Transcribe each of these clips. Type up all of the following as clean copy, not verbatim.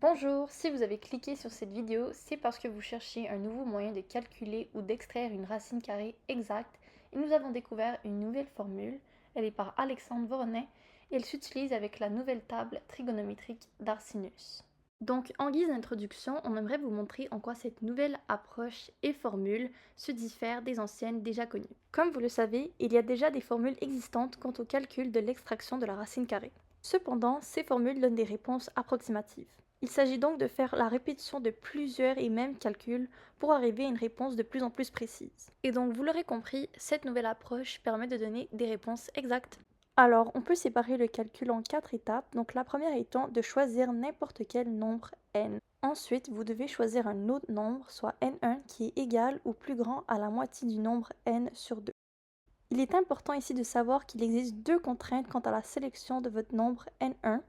Bonjour, si vous avez cliqué sur cette vidéo, c'est parce que vous cherchez un nouveau moyen de calculer ou d'extraire une racine carrée exacte et nous avons découvert une nouvelle formule. Elle est par Alexandre Voronin et elle s'utilise avec la nouvelle table trigonométrique d'Arrhenius. Donc, en guise d'introduction, on aimerait vous montrer en quoi cette nouvelle approche et formule se diffère des anciennes déjà connues. Comme vous le savez, il y a déjà des formules existantes quant au calcul de l'extraction de la racine carrée. Cependant, ces formules donnent des réponses approximatives. Il s'agit donc de faire la répétition de plusieurs et mêmes calculs pour arriver à une réponse de plus en plus précise. Et donc, vous l'aurez compris, cette nouvelle approche permet de donner des réponses exactes. Alors, on peut séparer le calcul en 4 étapes, donc la première étant de choisir n'importe quel nombre n. Ensuite, vous devez choisir un autre nombre, soit n1, qui est égal ou plus grand à la moitié du nombre n sur 2. Il est important ici de savoir qu'il existe deux contraintes quant à la sélection de votre nombre n1.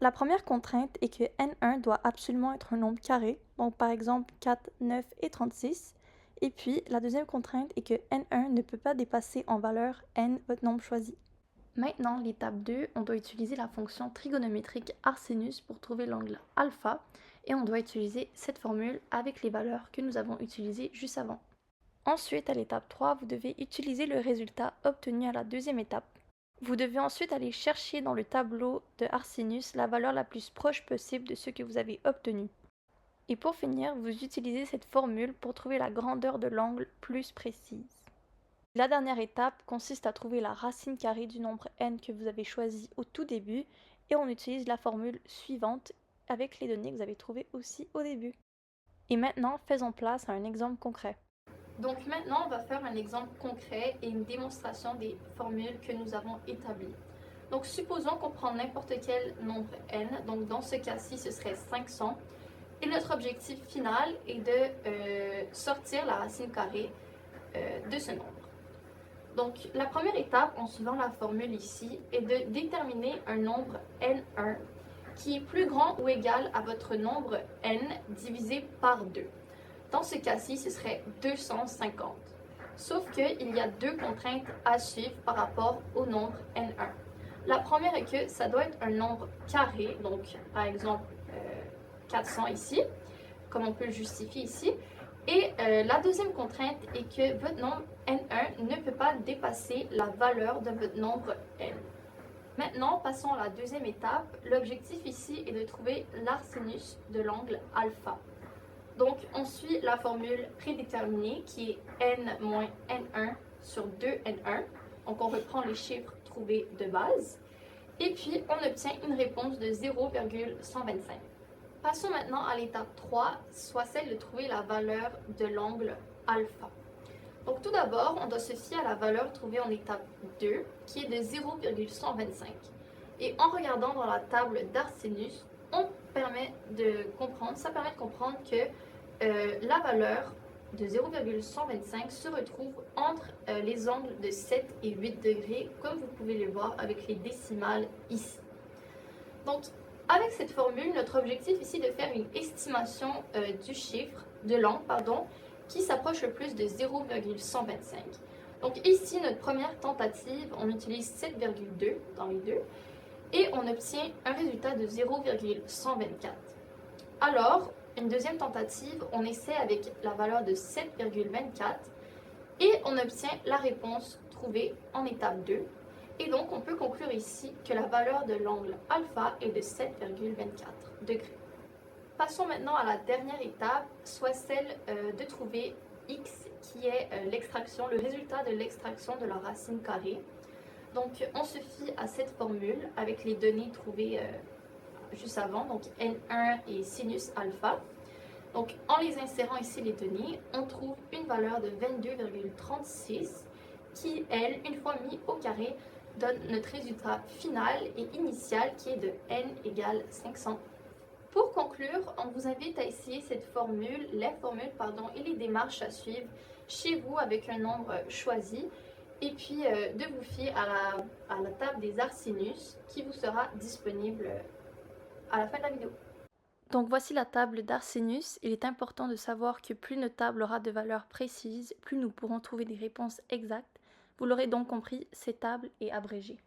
La première contrainte est que n1 doit absolument être un nombre carré, donc par exemple 4, 9 et 36. Et puis, la deuxième contrainte est que n1 ne peut pas dépasser en valeur n votre nombre choisi. Maintenant, l'étape 2, on doit utiliser la fonction trigonométrique Arrhenius pour trouver l'angle alpha et on doit utiliser cette formule avec les valeurs que nous avons utilisées juste avant. Ensuite, à l'étape 3, vous devez utiliser le résultat obtenu à la deuxième étape. Vous devez ensuite aller chercher dans le tableau de Arrhenius la valeur la plus proche possible de ce que vous avez obtenu. Et pour finir, vous utilisez cette formule pour trouver la grandeur de l'angle plus précise. La dernière étape consiste à trouver la racine carrée du nombre n que vous avez choisi au tout début et on utilise la formule suivante avec les données que vous avez trouvées aussi au début. Et maintenant, faisons place à un exemple concret. Donc maintenant, on va faire un exemple concret et une démonstration des formules que nous avons établies. Donc supposons qu'on prend n'importe quel nombre n, donc dans ce cas-ci, ce serait 500. Et notre objectif final est de sortir la racine carrée de ce nombre. Donc la première étape, en suivant la formule ici, est de déterminer un nombre n1 qui est plus grand ou égal à votre nombre n divisé par 2. Dans ce cas-ci, ce serait 250. Sauf qu'il y a deux contraintes à suivre par rapport au nombre n1. La première est que ça doit être un nombre carré, donc par exemple 400 ici, comme on peut le justifier ici. Et la deuxième contrainte est que votre nombre n1 ne peut pas dépasser la valeur de votre nombre n. Maintenant, passons à la deuxième étape. L'objectif ici est de trouver l'arsinus de l'angle alpha. Donc, on suit la formule prédéterminée qui est n moins n1 sur 2n1. Donc, on reprend les chiffres trouvés de base. Et puis, on obtient une réponse de 0,125. Passons maintenant à l'étape 3, soit celle de trouver la valeur de l'angle alpha. Donc, tout d'abord, on doit se fier à la valeur trouvée en étape 2, qui est de 0,125. Et en regardant dans la table d'Arrhenius, ça permet de comprendre que la valeur de 0,125 se retrouve entre les angles de 7 et 8 degrés, comme vous pouvez le voir avec les décimales ici. Donc, avec cette formule, notre objectif ici est de faire une estimation du chiffre, de l'angle, qui s'approche le plus de 0,125. Donc ici, notre première tentative, on utilise 7,2 dans les deux, et on obtient un résultat de 0,124. Alors, une deuxième tentative, on essaie avec la valeur de 7,24 et on obtient la réponse trouvée en étape 2. Et donc, on peut conclure ici que la valeur de l'angle alpha est de 7,24 degrés. Passons maintenant à la dernière étape, soit celle de trouver x, qui est l'extraction, le résultat de l'extraction de la racine carrée. Donc, on se fie à cette formule avec les données trouvées juste avant, donc n1 et sinus alpha. Donc, en les insérant ici les données, on trouve une valeur de 22,36 qui, elle, une fois mis au carré, donne notre résultat final et initial qui est de n égale 500. Pour conclure, on vous invite à essayer cette formule, et les démarches à suivre chez vous avec un nombre choisi et puis de vous fier à la table des Arrhenius qui vous sera disponible à la fin de la vidéo. Donc voici la table d'Arrhenius. Il est important de savoir que plus notre table aura de valeurs précises, plus nous pourrons trouver des réponses exactes. Vous l'aurez donc compris, cette table est abrégée.